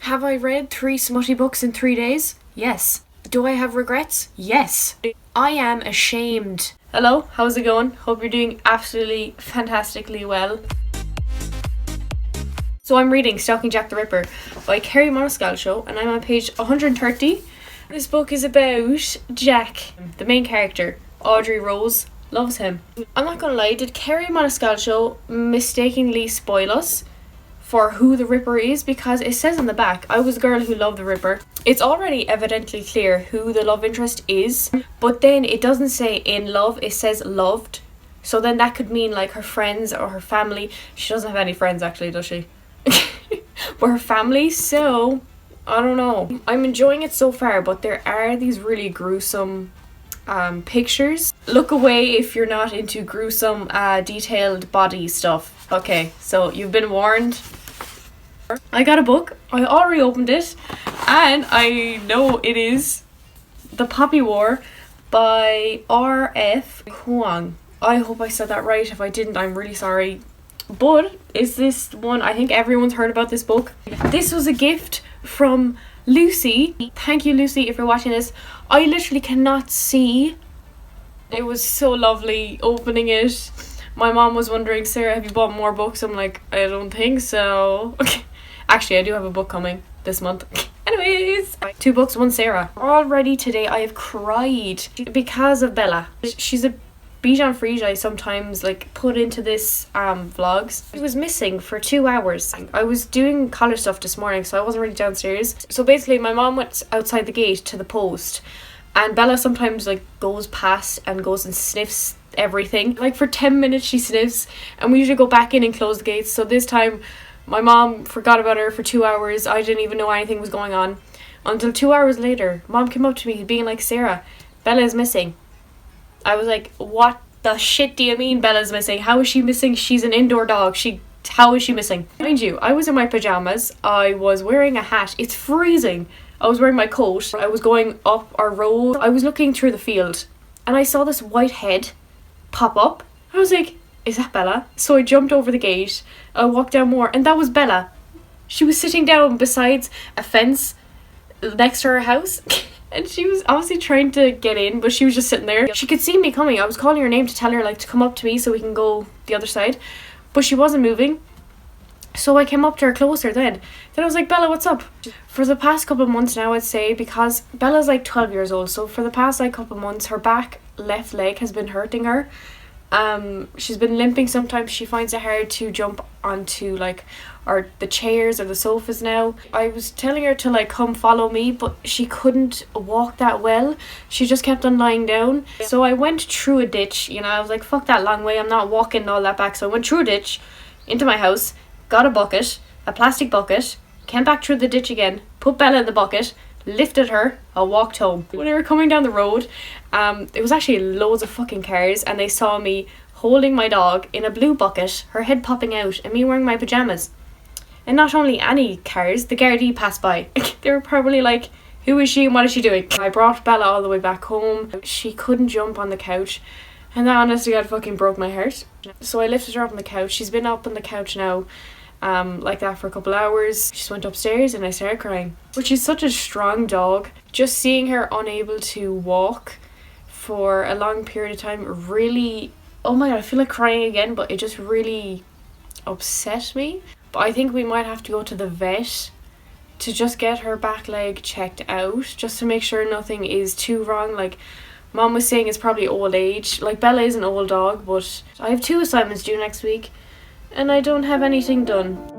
Have I read 3 Smutty books in 3 days? Yes. Do I have regrets? Yes. I am ashamed. Hello, how's it going? Hope you're doing absolutely fantastically well. So I'm reading Stalking Jack the Ripper by Kerry Monaschalcho and I'm on page 130. This book is about Jack, the main character. Audrey Rose loves him. I'm not gonna lie, did Kerry Monaschalcho mistakenly spoil us for who the Ripper is? Because it says on the back, I was a girl who loved the Ripper. It's already evidently clear who the love interest is, but then it doesn't say in love, it says loved. So then that could mean like her friends or her family. She doesn't have any friends actually, does she? But her family, so I don't know. I'm enjoying it so far, but there are these really gruesome pictures. Look away if you're not into gruesome detailed body stuff. Okay, so you've been warned. I got a book. I already opened it and I know it is The Poppy War by R.F. Kuang. I hope I said that right. If I didn't, I'm really sorry. But is this one, I think everyone's heard about this book. This was a gift from Lucy. Thank you, Lucy, if you're watching this. I literally cannot see. It was so lovely opening it. My mom was wondering, Sarah, have you bought more books? I'm like, I don't think so. Okay. Actually, I do have a book coming this month. Anyways, 2 books, 1 Sarah. Already today I have cried because of Bella. She's a Bijan Frige I sometimes like put into this vlogs. She was missing for 2 hours. I was doing college stuff this morning, so I wasn't really downstairs. So basically my mom went outside the gate to the post and Bella sometimes like goes past and goes and sniffs everything. Like for 10 minutes she sniffs and we usually go back in and close the gates. So this time my mom forgot about her for 2 hours. I didn't even know anything was going on until 2 hours later. Mom came up to me being like, Sarah, Bella is missing. I was like, what the shit do you mean Bella's missing? How is she missing? She's an indoor dog. How is she missing? Mind you, I was in my pajamas. I was wearing a hat. It's freezing. I was wearing my coat. I was going up our road. I was looking through the field and I saw this white head pop up. I was like, is that Bella? So I jumped over the gate. I walked down more and that was Bella. She was sitting down beside a fence next to her house. And she was obviously trying to get in, but she was just sitting there. She could see me coming. I was calling her name to tell her like to come up to me so we can go the other side. But she wasn't moving. So I came up to her closer then. Then I was like, Bella, what's up? For the past couple of months now, I'd say, because Bella's like 12 years old. So for the past like couple of months, her back left leg has been hurting her. She's been limping sometimes. She finds it hard to jump onto like the chairs or the sofas now. I was telling her to like come follow me, but she couldn't walk that well. She just kept on lying down. So I went through a ditch, you know, I was like, fuck that long way, I'm not walking all that back. So I went through a ditch into my house, got a bucket, a plastic bucket, came back through the ditch again, put Bella in the bucket, lifted her, I walked home. When we were coming down the road, it was actually loads of fucking cars and they saw me holding my dog in a blue bucket, her head popping out and me wearing my pajamas. And not only any cars, the Gardaí passed by. They were probably like, who is she and what is she doing? I brought Bella all the way back home. She couldn't jump on the couch and that honestly God fucking broke my heart. So I lifted her up on the couch. She's been up on the couch now like that for a couple hours. She just went upstairs and I started crying. But she's such a strong dog. Just seeing her unable to walk for a long period of time really, oh my God, I feel like crying again, but it just really upset me. But I think we might have to go to the vet to just get her back leg checked out, just to make sure nothing is too wrong. Like Mom was saying, it's probably old age. Like Bella is an old dog, but I have 2 assignments due next week and I don't have anything done.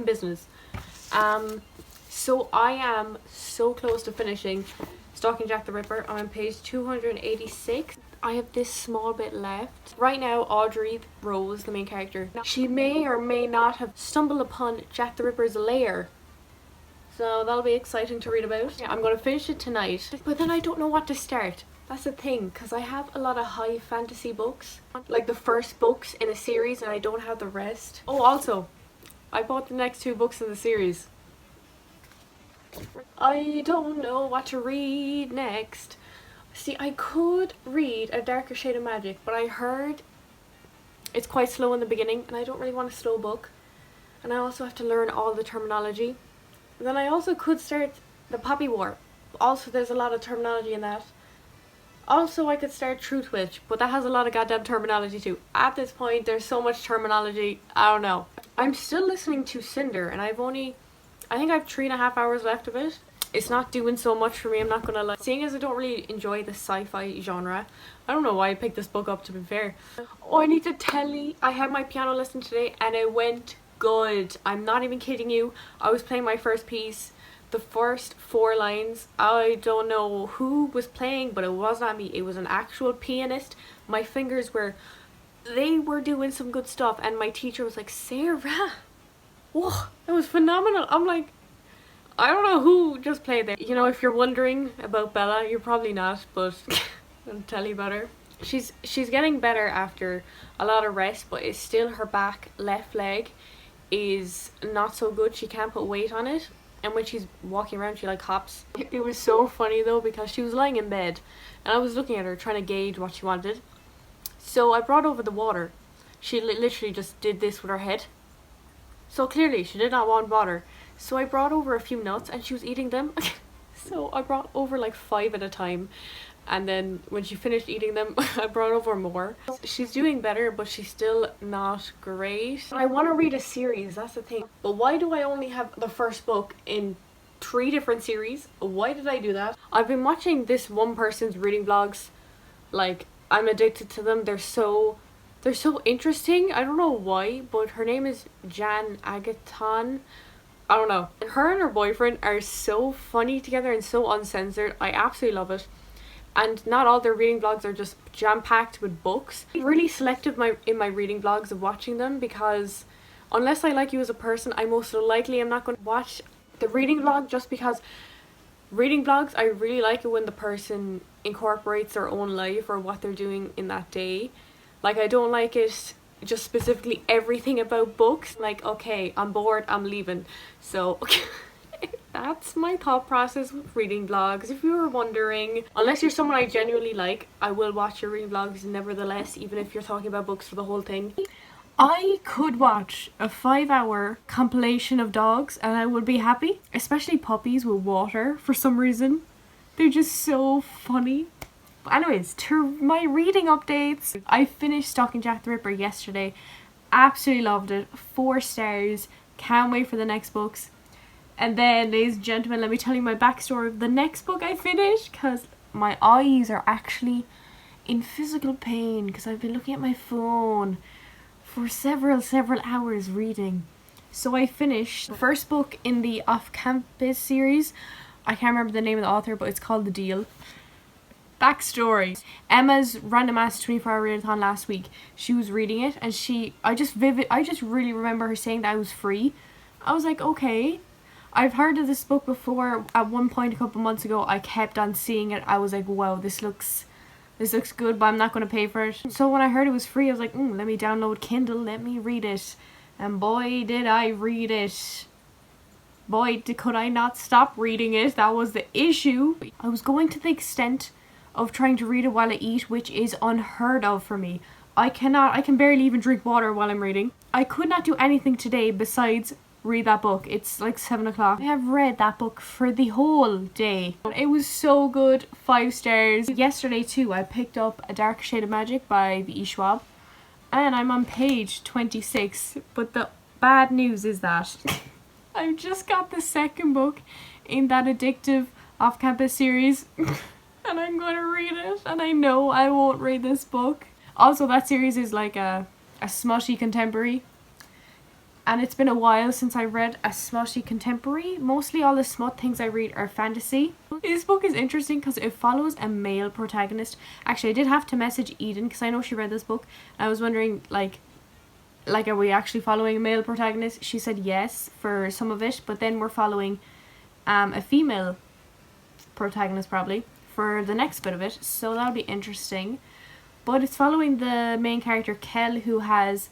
in business. So I am so close to finishing Stalking Jack the Ripper. I'm on page 286. I have this small bit left. Right now, Audrey Rose, the main character, she may or may not have stumbled upon Jack the Ripper's lair. So that'll be exciting to read about. Yeah, I'm going to finish it tonight. But then I don't know what to start. That's the thing, because I have a lot of high fantasy books. Like the first books in a series, and I don't have the rest. Oh, also, I bought the next 2 books in the series. I don't know what to read next. See, I could read A Darker Shade of Magic, but I heard it's quite slow in the beginning, and I don't really want a slow book. And I also have to learn all the terminology. And then I also could start The Poppy War. Also, there's a lot of terminology in that. Also, I could start Truth Witch, but that has a lot of goddamn terminology too. At this point, there's so much terminology, I don't know. I'm still listening to Cinder, and I think I have 3.5 hours left of it. It's not doing so much for me, I'm not gonna lie. Seeing as I don't really enjoy the sci-fi genre, I don't know why I picked this book up, to be fair. Oh, I need to tell you, I had my piano lesson today and it went good. I'm not even kidding you. I was playing my first piece. The first 4 lines, I don't know who was playing, but it was not me. It was an actual pianist. My fingers they were doing some good stuff, and my teacher was like, Sarah, whoa, that was phenomenal. I'm like, I don't know who just played there. You know, if you're wondering about Bella, you're probably not, but I'll tell you about her. She's getting better after a lot of rest, but it's still her back left leg is not so good. She can't put weight on it, and when she's walking around she like hops. It was so funny though, because she was lying in bed and I was looking at her trying to gauge what she wanted. So I brought over the water. She literally just did this with her head. So clearly she did not want water. So I brought over a few nuts and she was eating them. So I brought over like 5 at a time. And then when she finished eating them, I brought over more. She's doing better, but she's still not great. I want to read a series, that's the thing. But why do I only have the first book in 3 different series? Why did I do that? I've been watching this one person's reading vlogs. Like, I'm addicted to them. They're so interesting. I don't know why, but her name is Jan Agaton. I don't know. Her and her boyfriend are so funny together and so uncensored. I absolutely love it. And not all their reading vlogs are just jam-packed with books. I'm really selective in my reading vlogs of watching them, because unless I like you as a person, I most likely am not going to watch the reading vlog, just because reading vlogs, I really like it when the person incorporates their own life or what they're doing in that day. Like, I don't like it just specifically everything about books. Like, okay, I'm bored, I'm leaving. So that's my thought process with reading vlogs, if you were wondering. Unless you're someone I genuinely like, I will watch your reading vlogs nevertheless, even if you're talking about books for the whole thing. I could watch a 5-hour compilation of dogs and I would be happy. Especially puppies with water, for some reason. They're just so funny. But anyways, to my reading updates. I finished Stalking Jack the Ripper yesterday. Absolutely loved it. 4 stars. Can't wait for the next books. And then, ladies and gentlemen, let me tell you my backstory of the next book I finished, because my eyes are actually in physical pain because I've been looking at my phone for several hours reading. So I finished the first book in the Off-Campus series. I can't remember the name of the author, but it's called The Deal. Backstory. Emma's random ass 24-hour readathon last week. She was reading it and I just really remember her saying that I was free. I was like, okay. I've heard of this book before. At one point a couple months ago, I kept on seeing it. I was like, wow, this looks good, but I'm not going to pay for it. So when I heard it was free, I was like, let me download Kindle, let me read it. And boy, did I read it. Boy, could I not stop reading it. That was the issue. I was going to the extent of trying to read it while I eat, which is unheard of for me. I can barely even drink water while I'm reading. I could not do anything today besides read that book. It's like 7 o'clock. I have read that book for the whole day. It was so good. 5 stars. Yesterday too, I picked up A Dark Shade of Magic by V.E. Schwab. And I'm on page 26. But the bad news is that I've just got the second book in that addictive off-campus series. And I'm going to read it. And I know I won't read this book. Also, that series is like a smutty contemporary. And it's been a while since I read a smutty contemporary. Mostly all the smut things I read are fantasy. This book is interesting because it follows a male protagonist. Actually, I did have to message Eden because I know she read this book. I was wondering, like, are we actually following a male protagonist? She said yes for some of it, but then we're following a female protagonist probably for the next bit of it. So that'll be interesting. But it's following the main character, Kel, who has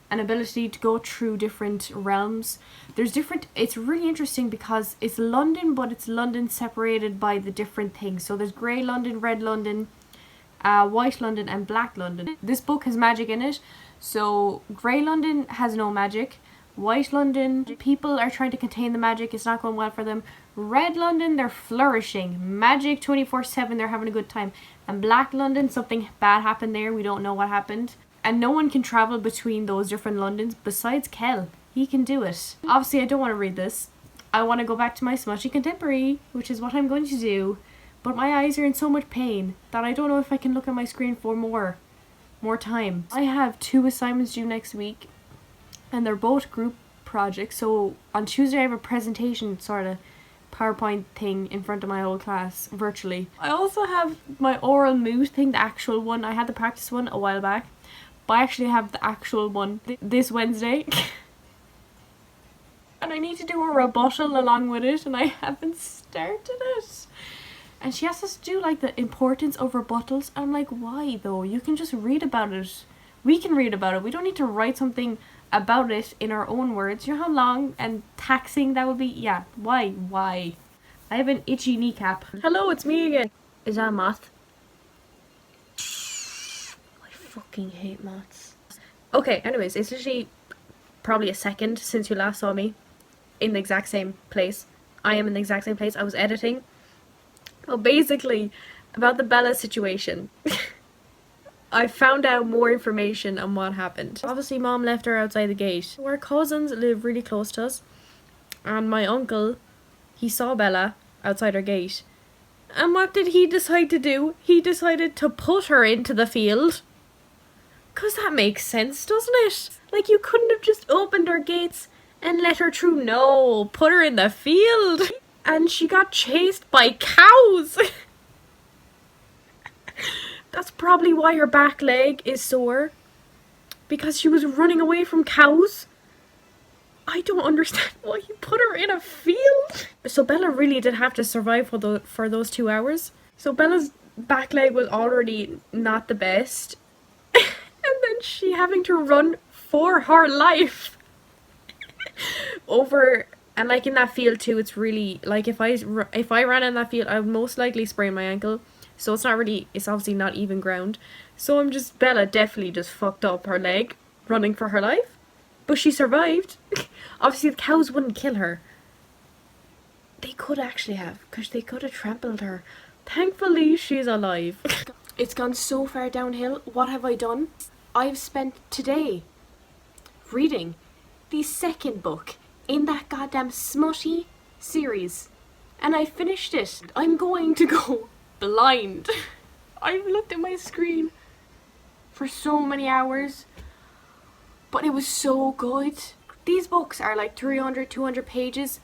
an ability to go through different realms. It's really interesting because it's London, but it's London separated by the different things. So there's grey London, red London, white London and black London. This book has magic in it. So grey London has no magic. White London, people are trying to contain the magic. It's not going well for them. Red London, they're flourishing. Magic 24/7, they're having a good time. And black London, something bad happened there. We don't know what happened. And no one can travel between those different Londons besides Kel. He can do it. Obviously, I don't want to read this. I want to go back to my smutty contemporary, which is what I'm going to do. But my eyes are in so much pain that I don't know if I can look at my screen for more time. I have 2 assignments due next week, and they're both group projects. So on Tuesday I have a presentation sort of PowerPoint thing in front of my whole class virtually. I also have my oral moot thing, the actual one. I had the practice one a while back, but I actually have the actual one this Wednesday. And I need to do a rebuttal along with it, and I haven't started it. And she has us to do like the importance of rebuttals. I'm like, why though? You can just read about it. We can read about it. We don't need to write something about it in our own words. You know how long and taxing that would be? Yeah, why? I have an itchy kneecap. Hello, it's me again. Is that a moth? I fucking hate moths. Okay, anyways, it's literally probably a second since you last saw me in the exact same place. I am in the exact same place. I was editing. Well, basically, about the Bella situation. I found out more information on what happened. Obviously, Mom left her outside the gate. Our cousins live really close to us. And my uncle, he saw Bella outside her gate. And what did he decide to do? He decided to put her into the field. 'Cause that makes sense, doesn't it? Like, you couldn't have just opened her gates and let her through. No, put her in the field. And she got chased by cows. That's probably why her back leg is sore. Because she was running away from cows. I don't understand why you put her in a field. So Bella really did have to survive for those 2 hours. So Bella's back leg was already not the best. And then she having to run for her life. Over, and like in that field too, it's really, like if I ran in that field, I would most likely sprain my ankle. So it's obviously not even ground. So Bella definitely just fucked up her leg running for her life. But she survived. Obviously the cows wouldn't kill her. They could actually have, because they could have trampled her. Thankfully she's alive. It's gone so far downhill. What have I done? I've spent today reading the second book in that goddamn smutty series. And I finished it. I'm going to go blind. I've looked at my screen for so many hours, but it was so good. These books are like 300, 200 pages,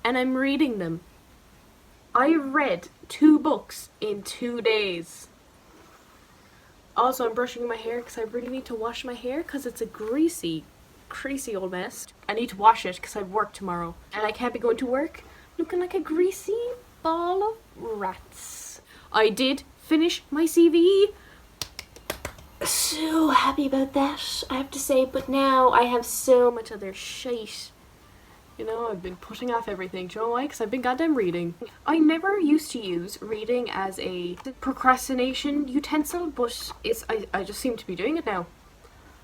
and I'm reading them. I read 2 books in 2 days. Also, I'm brushing my hair because I really need to wash my hair because it's a greasy old mess. I need to wash it because I have work tomorrow, and I can't be going to work looking like a greasy ball of rats. I did finish my CV. So happy about that, I have to say, but now I have so much other shite. You know, I've been putting off everything. Do you know why? Because I've been goddamn reading. I never used to use reading as a procrastination utensil, but I just seem to be doing it now.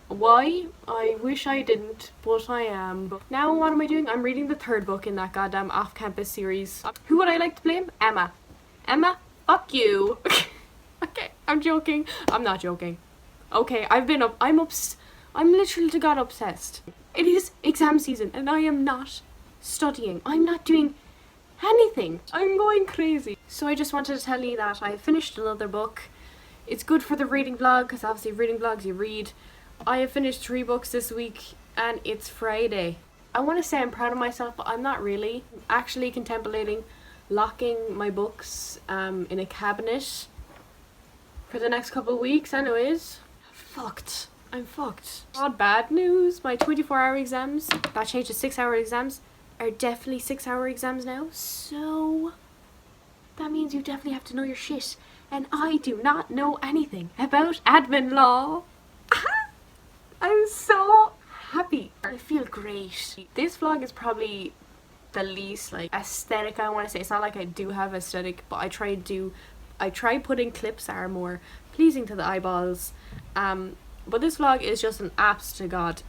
Why? I wish I didn't, but I am. Now what am I doing? I'm reading the 3rd book in that goddamn off-campus series. Who would I like to blame? Emma. Emma, fuck you. Okay, I'm joking. I'm not joking. Okay, I'm literally got obsessed. It is exam season and I am not studying. I'm not doing anything. I'm going crazy. So I just wanted to tell you that I finished another book. It's good for the reading vlog, because obviously reading vlogs you read. I have finished 3 books this week and it's Friday. I want to say I'm proud of myself, but I'm not really. I'm actually contemplating locking my books in a cabinet for the next couple of weeks anyways. Fucked. I'm fucked. Not bad news. My 24-hour exams, that changed to 6-hour exams, are definitely 6-hour exams now. So that means you definitely have to know your shit. And I do not know anything about admin law. I'm so happy. I feel great. This vlog is probably the least like aesthetic, I want to say. It's not like I do have aesthetic, but I try putting clips that are more pleasing to the eyeballs. But this vlog is just an apps to god.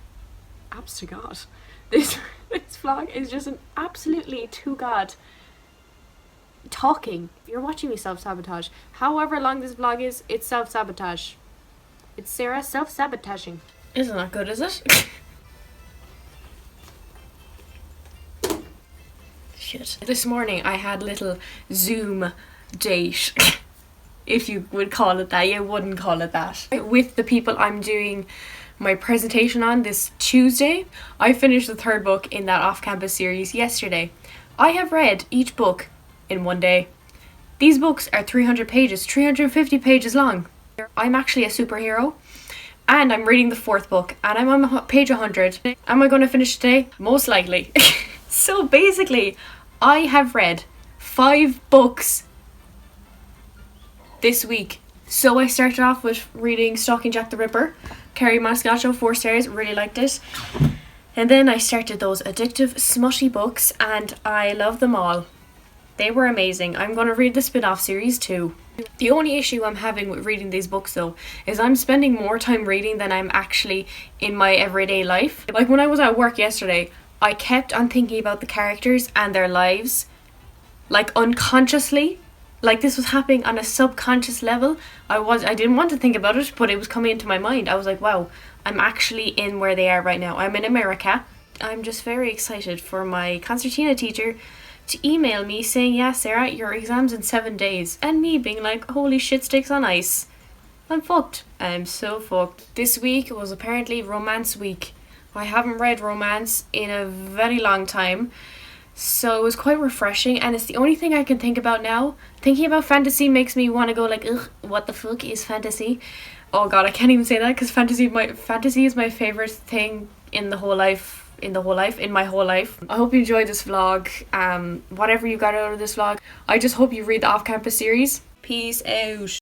This vlog is just an absolutely to god talking. You're watching me self-sabotage. However long this vlog is, it's self-sabotage. It's Sarah self-sabotaging. Isn't that good, is it? Shit. This morning I had a little Zoom date, if you would call it that. You wouldn't call it that. With the people I'm doing my presentation on this Tuesday. I finished the 3rd book in that off-campus series yesterday. I have read each book in one day. These books are 300 pages, 350 pages long. I'm actually a superhero, and I'm reading the 4th book, and I'm on page 100. Am I going to finish today? Most likely. So basically, I have read 5 books this week. So I started off with reading Stalking Jack the Ripper. Kerry Monasterio, 4 stars, really liked it. And then I started those addictive Smutty books, and I love them all. They were amazing. I'm going to read the spin-off series too. The only issue I'm having with reading these books though is I'm spending more time reading than I'm actually in my everyday life. Like when I was at work yesterday, I kept on thinking about the characters and their lives, like unconsciously. Like this was happening on a subconscious level. I didn't want to think about it, but it was coming into my mind. I was like, wow, I'm actually in where they are right now. I'm in America. I'm just very excited for my concertina teacher to email me saying, yeah, Sarah, your exam's in 7 days. And me being like, holy shit sticks on ice. I'm fucked. I'm so fucked. This week was apparently romance week. I haven't read romance in a very long time. So it was quite refreshing, and it's the only thing I can think about now. Thinking about fantasy makes me want to go like, ugh, what the fuck is fantasy? Oh god, I can't even say that because fantasy is my favorite thing in my whole life. I hope you enjoyed this vlog. Whatever you got out of this vlog, I just hope you read the off-campus series. Peace out.